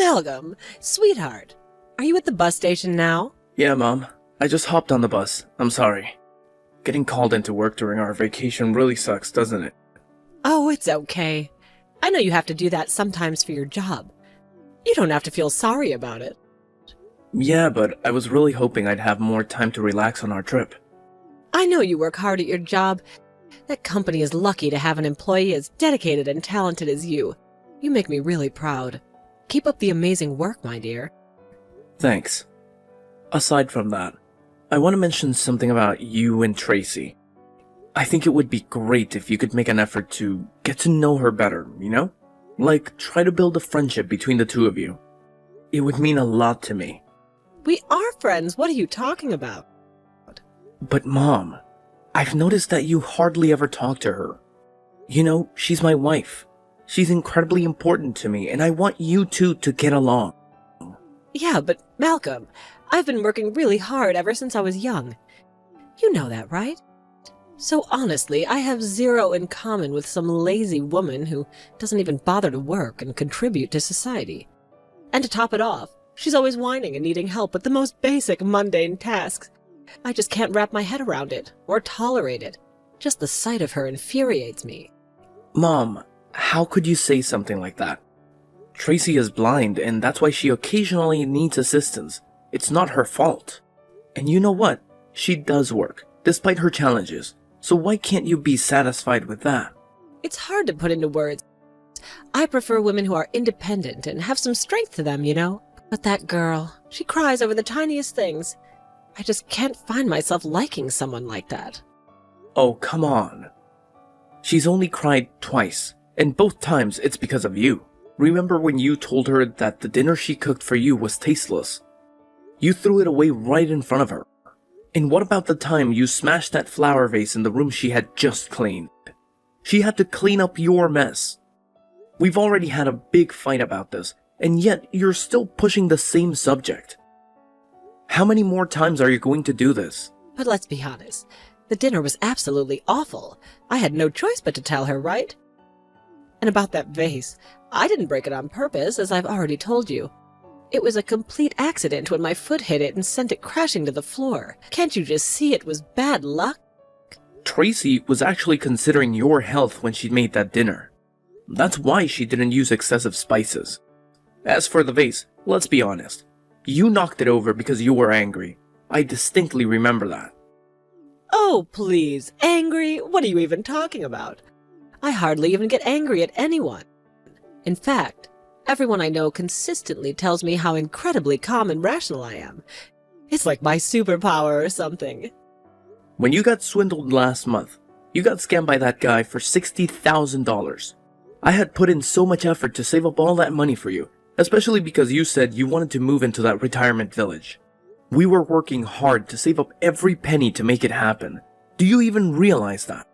Malcolm, sweetheart, are you at the bus station now? Yeah, Mom. I just hopped on the bus. I'm sorry. Getting called into work during our vacation really sucks, doesn't it? Oh, it's okay. I know you have to do that sometimes for your job. You don't have to feel sorry about it. Yeah, but I was really hoping I'd have more time to relax on our trip. I know you work hard at your job. That company is lucky to have an employee as dedicated and talented as you. You make me really proud. Keep up the amazing work, my dear. Thanks. Aside from that, I want to mention something about you and Tracy. I think it would be great if you could make an effort to get to know her better, you know? Like, try to build a friendship between the two of you. It would mean a lot to me. We are friends. What are you talking about? But Mom, I've noticed that you hardly ever talk to her. You know, she's my wife. She's incredibly important to me, and I want you two to get along. Yeah, but Malcolm, I've been working really hard ever since I was young. You know that, right? So honestly, I have zero in common with some lazy woman who doesn't even bother to work and contribute to society. And to top it off, she's always whining and needing help with the most basic, mundane tasks. I just can't wrap my head around it, or tolerate it. Just the sight of her infuriates me. Mom, how could you say something like that? Tracy is blind, and that's why she occasionally needs assistance. It's not her fault. And you know what? She does work, despite her challenges. So why can't you be satisfied with that? It's hard to put into words. I prefer women who are independent and have some strength to them, you know? But that girl, she cries over the tiniest things. I just can't find myself liking someone like that. Oh, come on. She's only cried twice, and both times it's because of you. Remember when you told her that the dinner she cooked for you was tasteless? You threw it away right in front of her. And what about the time you smashed that flower vase in the room she had just cleaned? She had to clean up your mess. We've already had a big fight about this, and yet you're still pushing the same subject. How many more times are you going to do this? But let's be honest, the dinner was absolutely awful. I had no choice but to tell her, right? And about that vase, I didn't break it on purpose, as I've already told you. It was a complete accident when my foot hit it and sent it crashing to the floor. Can't you just see it was bad luck? Tracy was actually considering your health when she made that dinner. That's why she didn't use excessive spices. As for the vase, let's be honest. You knocked it over because you were angry. I distinctly remember that. Oh, please. Angry? What are you even talking about? I hardly even get angry at anyone. In fact, everyone I know consistently tells me how incredibly calm and rational I am. It's like my superpower or something. When you got swindled last month, you got scammed by that guy for $60,000. I had put in so much effort to save up all that money for you, especially because you said you wanted to move into that retirement village. We were working hard to save up every penny to make it happen. Do you even realize that?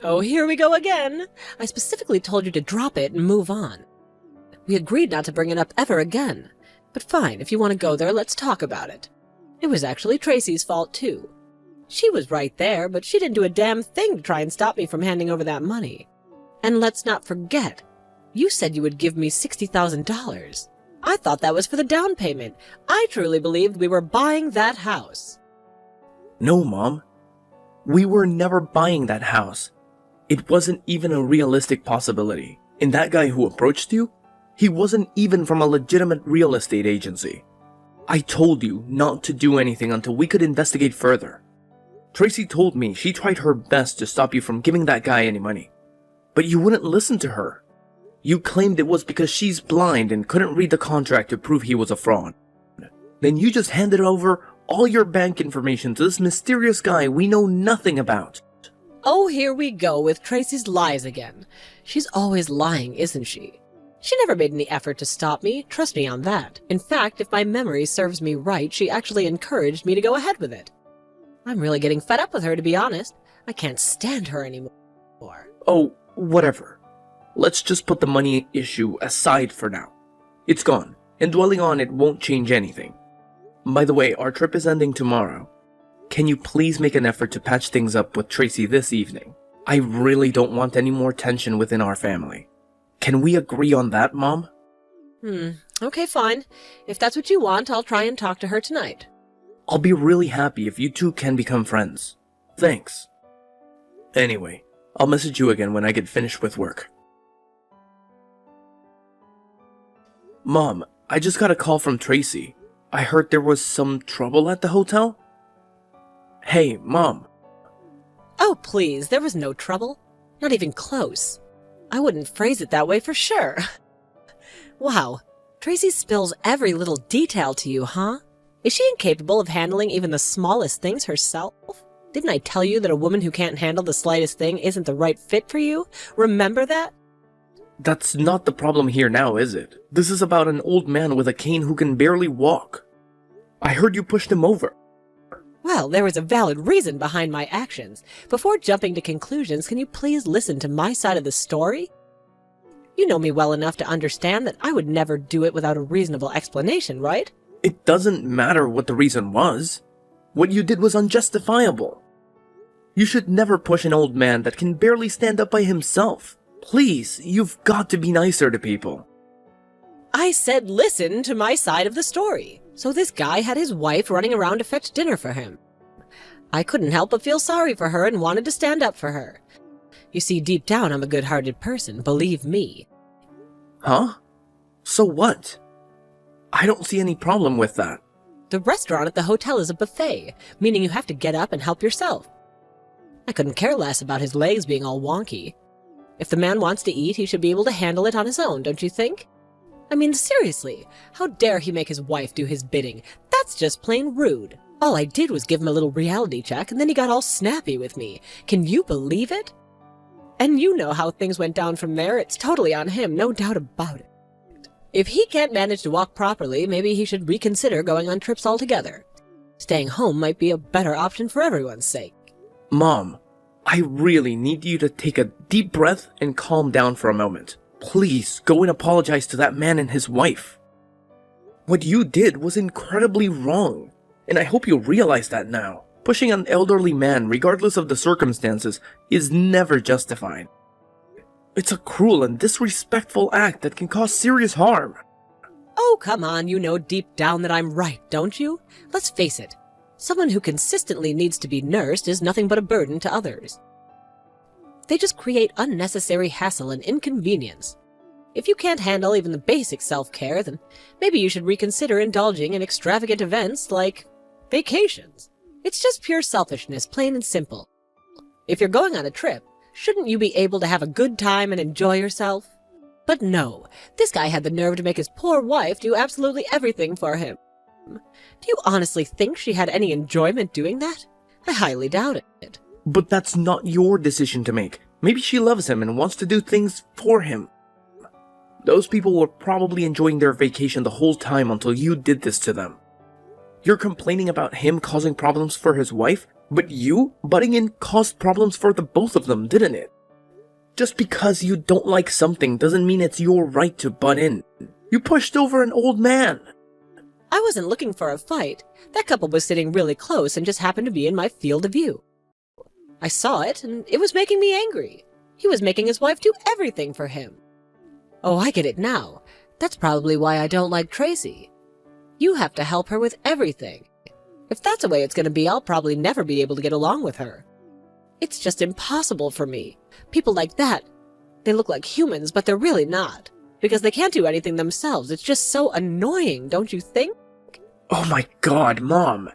Oh, here we go again. I specifically told you to drop it and move on. We agreed not to bring it up ever again. But fine, if you want to go there, let's talk about it. It was actually Tracy's fault, too. She was right there, but she didn't do a damn thing to try and stop me from handing over that money. And let's not forget, you said you would give me $60,000. I thought that was for the down payment. I truly believed we were buying that house. No, Mom. We were never buying that house. It wasn't even a realistic possibility. And that guy who approached you, he wasn't even from a legitimate real estate agency. I told you not to do anything until we could investigate further. Tracy told me she tried her best to stop you from giving that guy any money. But you wouldn't listen to her. You claimed it was because she's blind and couldn't read the contract to prove he was a fraud. Then you just handed over all your bank information to this mysterious guy we know nothing about. Oh, here we go with Tracy's lies again. She's always lying, isn't she? She never made any effort to stop me, trust me on that. In fact, if my memory serves me right, she actually encouraged me to go ahead with it. I'm really getting fed up with her, to be honest. I can't stand her anymore. Oh, whatever. Let's just put the money issue aside for now. It's gone, and dwelling on it won't change anything. By the way, our trip is ending tomorrow. Can you please make an effort to patch things up with Tracy this evening? I really don't want any more tension within our family. Can we agree on that, Mom? Okay, fine. If that's what you want, I'll try and talk to her tonight. I'll be really happy if you two can become friends. Thanks. Anyway, I'll message you again when I get finished with work. Mom, I just got a call from Tracy. I heard there was some trouble at the hotel. Hey, Mom. Oh, please, there was no trouble. Not even close. I wouldn't phrase it that way for sure. Wow, Tracy spills every little detail to you, huh? Is she incapable of handling even the smallest things herself? Didn't I tell you that a woman who can't handle the slightest thing isn't the right fit for you? Remember that? That's not the problem here now, is it? This is about an old man with a cane who can barely walk. I heard you pushed him over. Well, there was a valid reason behind my actions. Before jumping to conclusions, can you please listen to my side of the story? You know me well enough to understand that I would never do it without a reasonable explanation, right? It doesn't matter what the reason was. What you did was unjustifiable. You should never push an old man that can barely stand up by himself. Please, you've got to be nicer to people. I said listen to my side of the story. So this guy had his wife running around to fetch dinner for him. I couldn't help but feel sorry for her and wanted to stand up for her. You see, deep down I'm a good-hearted person, believe me. Huh? So what? I don't see any problem with that. The restaurant at the hotel is a buffet, meaning you have to get up and help yourself. I couldn't care less about his legs being all wonky. If the man wants to eat, he should be able to handle it on his own, don't you think? I mean, seriously, how dare he make his wife do his bidding? That's just plain rude. All I did was give him a little reality check, and then he got all snappy with me. Can you believe it? And you know how things went down from there. It's totally on him, no doubt about it. If he can't manage to walk properly, maybe he should reconsider going on trips altogether. Staying home might be a better option for everyone's sake. Mom, I really need you to take a deep breath and calm down for a moment. Please go and apologize to that man and his wife. What you did was incredibly wrong, and I hope you realize that now. Pushing an elderly man, regardless of the circumstances, is never justified. It's a cruel and disrespectful act that can cause serious harm. Oh, come on, you know deep down that I'm right, don't you? Let's face it, someone who consistently needs to be nursed is nothing but a burden to others. They just create unnecessary hassle and inconvenience. If you can't handle even the basic self-care, then maybe you should reconsider indulging in extravagant events like vacations. It's just pure selfishness, plain and simple. If you're going on a trip, shouldn't you be able to have a good time and enjoy yourself? But no, this guy had the nerve to make his poor wife do absolutely everything for him. Do you honestly think she had any enjoyment doing that? I highly doubt it. But that's not your decision to make. Maybe she loves him and wants to do things for him. Those people were probably enjoying their vacation the whole time until you did this to them. You're complaining about him causing problems for his wife, but you, butting in, caused problems for the both of them, didn't it? Just because you don't like something doesn't mean it's your right to butt in. You pushed over an old man. I wasn't looking for a fight. That couple was sitting really close and just happened to be in my field of view. I saw it, and it was making me angry. He was making his wife do everything for him. Oh, I get it now. That's probably why I don't like Tracy. You have to help her with everything. If that's the way it's going to be, I'll probably never be able to get along with her. It's just impossible for me. People like that, they look like humans, but they're really not. Because they can't do anything themselves. It's just so annoying, don't you think? Oh my God, Mom.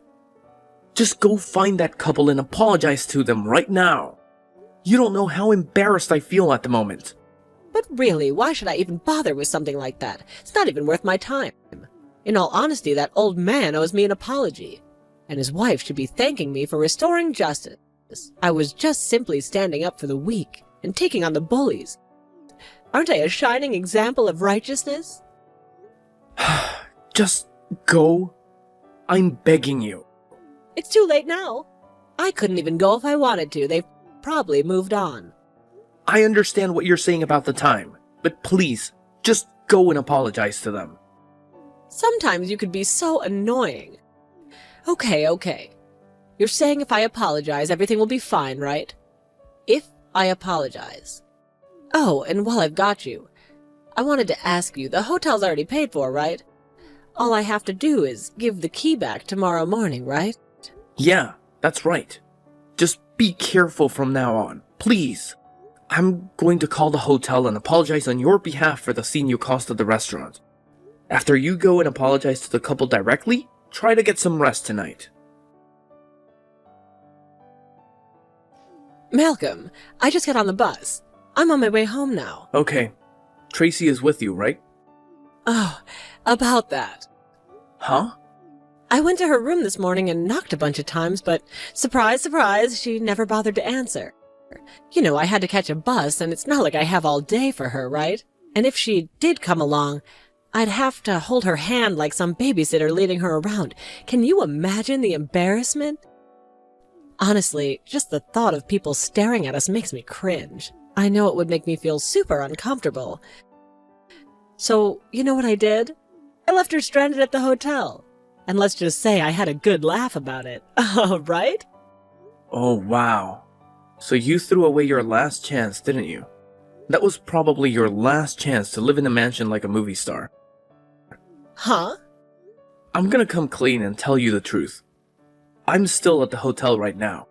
Just go find that couple and apologize to them right now. You don't know how embarrassed I feel at the moment. But really, why should I even bother with something like that? It's not even worth my time. In all honesty, that old man owes me an apology. And his wife should be thanking me for restoring justice. I was just simply standing up for the weak and taking on the bullies. Aren't I a shining example of righteousness? Just go. I'm begging you. It's too late now. I couldn't even go if I wanted to. They've probably moved on. I understand what you're saying about the time, but please, just go and apologize to them. Sometimes you could be so annoying. Okay. You're saying if I apologize, everything will be fine, right? If I apologize. Oh, and while I've got you, I wanted to ask you, the hotel's already paid for, right? All I have to do is give the key back tomorrow morning, right? Yeah, that's right. Just be careful from now on, please. I'm going to call the hotel and apologize on your behalf for the scene you caused at the restaurant. After you go and apologize to the couple directly, try to get some rest tonight. Malcolm, I just got on the bus. I'm on my way home now. Okay. Tracy is with you, right? Oh, about that. Huh? I went to her room this morning and knocked a bunch of times, but surprise, surprise, she never bothered to answer. You know, I had to catch a bus, and it's not like I have all day for her, right? And if she did come along, I'd have to hold her hand like some babysitter leading her around. Can you imagine the embarrassment? Honestly, just the thought of people staring at us makes me cringe. I know it would make me feel super uncomfortable. So, you know what I did? I left her stranded at the hotel. And let's just say I had a good laugh about it. Right? Oh, wow. So you threw away your last chance, didn't you? That was probably your last chance to live in a mansion like a movie star. Huh? I'm gonna come clean and tell you the truth. I'm still at the hotel right now.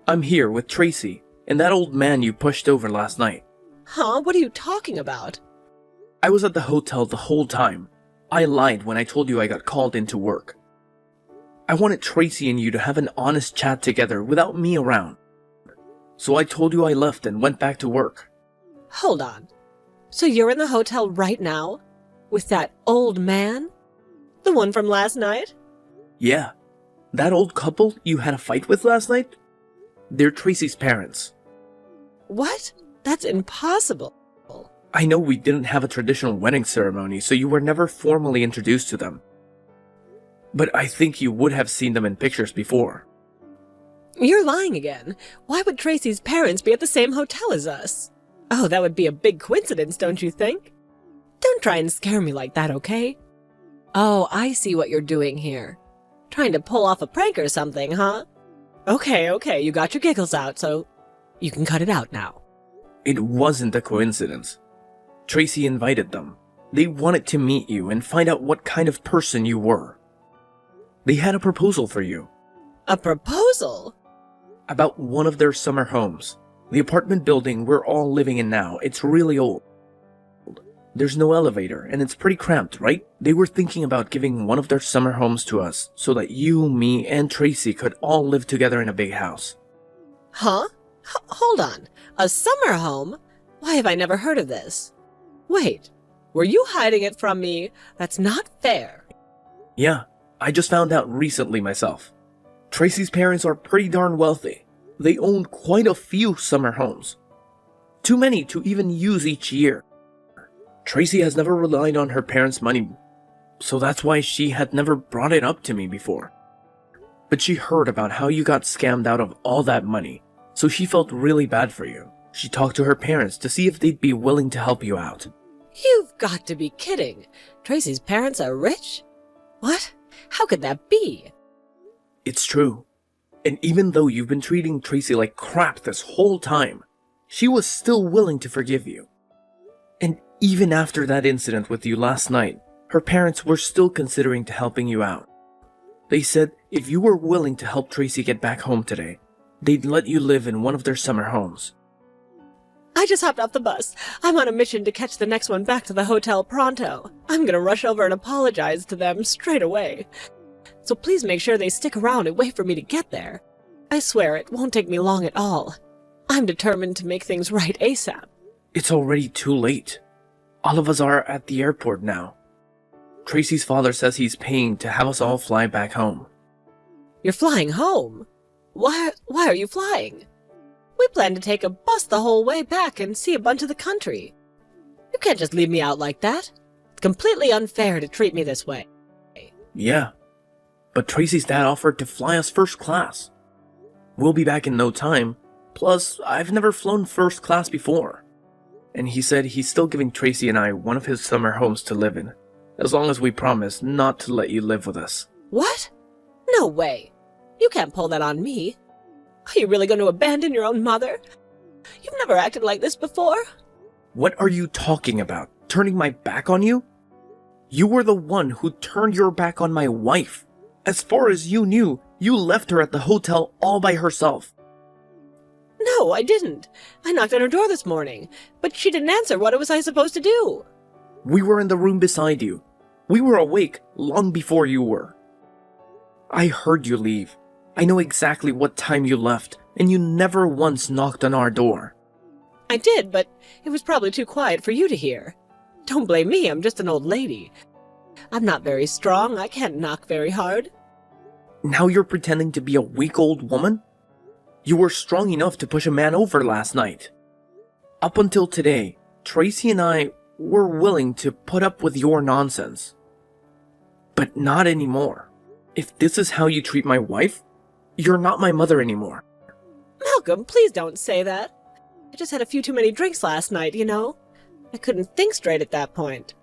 I'm here with Tracy and that old man you pushed over last night. Huh? What are you talking about? I was at the hotel the whole time. I lied when I told you I got called into work. I wanted Tracy and you to have an honest chat together without me around. So I told you I left and went back to work. Hold on. So you're in the hotel right now? With that old man? The one from last night? Yeah. That old couple you had a fight with last night? They're Tracy's parents. What? That's impossible. I know we didn't have a traditional wedding ceremony, so you were never formally introduced to them. But I think you would have seen them in pictures before. You're lying again. Why would Tracy's parents be at the same hotel as us? Oh, that would be a big coincidence, don't you think? Don't try and scare me like that, okay? Oh, I see what you're doing here. Trying to pull off a prank or something, huh? Okay, you got your giggles out, so you can cut it out now. It wasn't a coincidence. Tracy invited them. They wanted to meet you and find out what kind of person you were. They had a proposal for you. A proposal? About one of their summer homes. The apartment building we're all living in now, it's really old. There's no elevator, and it's pretty cramped, right? They were thinking about giving one of their summer homes to us, so that you, me, and Tracy could all live together in a big house. Huh? Hold on. A summer home? Why have I never heard of this? Wait, were you hiding it from me? That's not fair. Yeah, I just found out recently myself. Tracy's parents are pretty darn wealthy. They own quite a few summer homes. Too many to even use each year. Tracy has never relied on her parents' money, so that's why she had never brought it up to me before. But she heard about how you got scammed out of all that money, so she felt really bad for you. She talked to her parents to see if they'd be willing to help you out. You've got to be kidding. Tracy's parents are rich? What? How could that be? It's true. And even though you've been treating Tracy like crap this whole time, she was still willing to forgive you. And even after that incident with you last night, her parents were still considering to helping you out. They said if you were willing to help Tracy get back home today, they'd let you live in one of their summer homes. I just hopped off the bus. I'm on a mission to catch the next one back to the hotel pronto. I'm gonna rush over and apologize to them straight away. So please make sure they stick around and wait for me to get there. I swear it won't take me long at all. I'm determined to make things right ASAP. It's already too late. All of us are at the airport now. Tracy's father says he's paying to have us all fly back home. You're flying home? Why are you flying? We plan to take a bus the whole way back and see a bunch of the country. You can't just leave me out like that. It's completely unfair to treat me this way. Yeah, but Tracy's dad offered to fly us first class. We'll be back in no time, plus I've never flown first class before. And he said he's still giving Tracy and I one of his summer homes to live in, as long as we promise not to let you live with us. What? No way. You can't pull that on me. Are you really going to abandon your own mother? You've never acted like this before. What are you talking about? turning my back on you? You were the one who turned your back on my wife. As far as you knew, you left her at the hotel all by herself. No, I didn't. I knocked on her door this morning, but she didn't answer. What was I supposed to do? We were in the room beside you. We were awake long before you were. I heard you leave. I know exactly what time you left, and you never once knocked on our door. I did, but it was probably too quiet for you to hear. Don't blame me, I'm just an old lady. I'm not very strong, I can't knock very hard. Now you're pretending to be a weak old woman? You were strong enough to push a man over last night. Up until today, Tracy and I were willing to put up with your nonsense. But not anymore. If this is how you treat my wife, you're not my mother anymore. Malcolm, please don't say that. I just had a few too many drinks last night, you know? I couldn't think straight at that point.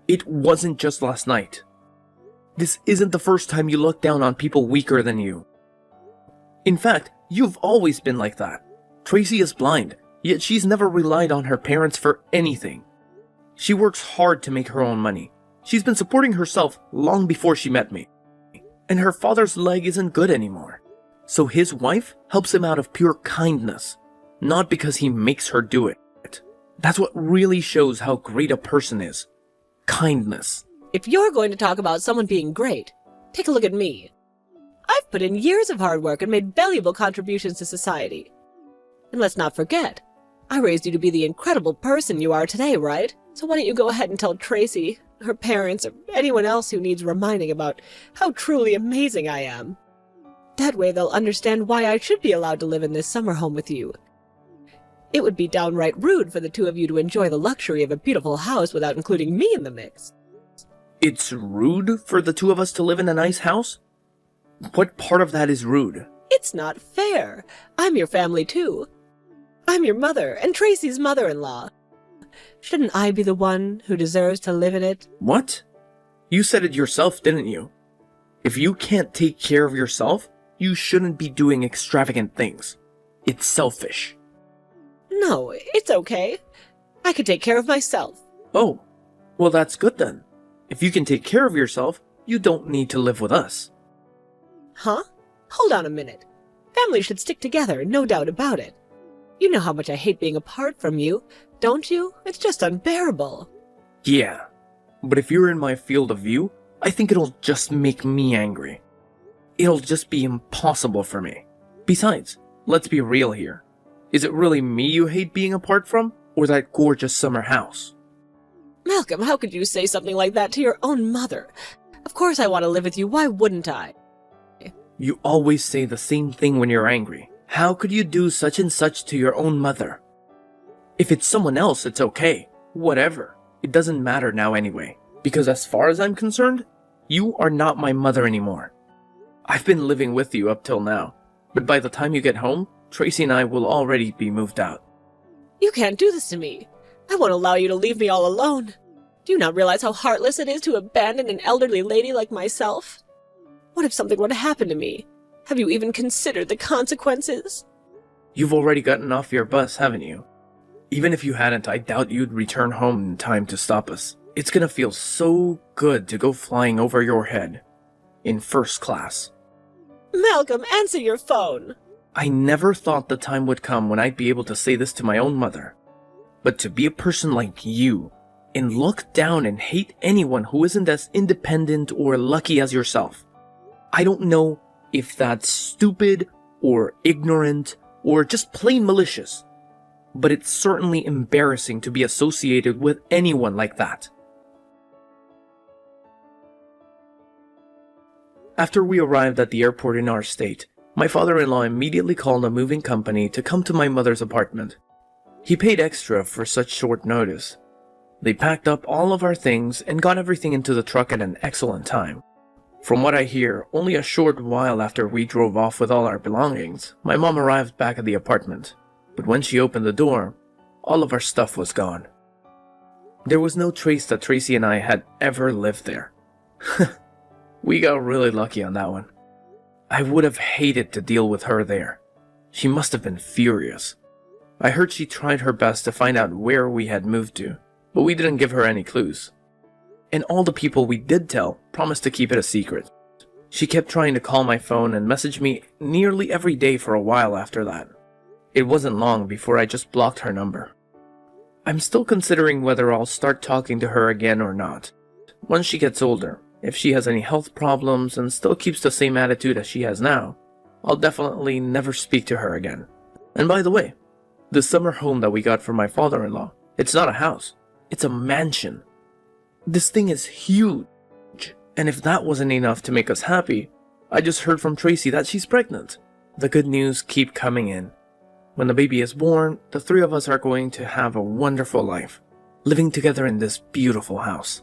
It wasn't just last night. This isn't the first time you look down on people weaker than you. In fact, you've always been like that. Tracy is blind, yet she's never relied on her parents for anything. She works hard to make her own money. She's been supporting herself long before she met me. And her father's leg isn't good anymore. So his wife helps him out of pure kindness, not because he makes her do it. That's what really shows how great a person is. Kindness. If you're going to talk about someone being great, take a look at me. I've put in years of hard work and made valuable contributions to society. And let's not forget, I raised you to be the incredible person you are today, right? So why don't you go ahead and tell Tracy, her parents, or anyone else who needs reminding about how truly amazing I am. That way they'll understand why I should be allowed to live in this summer home with you. It would be downright rude for the two of you to enjoy the luxury of a beautiful house without including me in the mix. It's rude for the two of us to live in a nice house? What part of that is rude? It's not fair. I'm your family too. I'm your mother and Tracy's mother-in-law. Shouldn't I be the one who deserves to live in it? What? You said it yourself, didn't you? If you can't take care of yourself, you shouldn't be doing extravagant things. It's selfish. No, it's okay. I can take care of myself. Oh, well that's good then. If you can take care of yourself, you don't need to live with us. Huh? Hold on a minute. Families should stick together, no doubt about it. You know how much I hate being apart from you, don't you? It's just unbearable. Yeah, but if you're in my field of view, I think it'll just make me angry. It'll just be impossible for me. Besides, let's be real here. Is it really me you hate being apart from, or that gorgeous summer house? Malcolm, how could you say something like that to your own mother? Of course I want to live with you, why wouldn't I? You always say the same thing when you're angry. How could you do such and such to your own mother? If it's someone else, it's okay. Whatever. It doesn't matter now anyway. Because as far as I'm concerned, you are not my mother anymore. I've been living with you up till now, but by the time you get home, Tracy and I will already be moved out. You can't do this to me. I won't allow you to leave me all alone. Do you not realize how heartless it is to abandon an elderly lady like myself? What if something were to happen to me? Have you even considered the consequences? You've already gotten off your bus, haven't you? Even if you hadn't, I doubt you'd return home in time to stop us. It's gonna feel so good to go flying over your head. In first class. Malcolm, answer your phone. I never thought the time would come when I'd be able to say this to my own mother. But to be a person like you, and look down and hate anyone who isn't as independent or lucky as yourself. I don't know if that's stupid, or ignorant, or just plain malicious. But it's certainly embarrassing to be associated with anyone like that. After we arrived at the airport in our state, my father-in-law immediately called a moving company to come to my mother's apartment. He paid extra for such short notice. They packed up all of our things and got everything into the truck at an excellent time. From what I hear, only a short while after we drove off with all our belongings, my mom arrived back at the apartment. But when she opened the door, all of our stuff was gone. There was no trace that Tracy and I had ever lived there. We got really lucky on that one. I would have hated to deal with her there. She must have been furious. I heard she tried her best to find out where we had moved to, but we didn't give her any clues. And all the people we did tell promised to keep it a secret. She kept trying to call my phone and message me nearly every day for a while after that. It wasn't long before I just blocked her number. I'm still considering whether I'll start talking to her again or not. Once she gets older, if she has any health problems and still keeps the same attitude as she has now, I'll definitely never speak to her again. And by the way, the summer home that we got for my father-in-law, it's not a house, it's a mansion. This thing is huge. And if that wasn't enough to make us happy, I just heard from Tracy that she's pregnant. The good news keep coming in. When the baby is born, the three of us are going to have a wonderful life, living together in this beautiful house.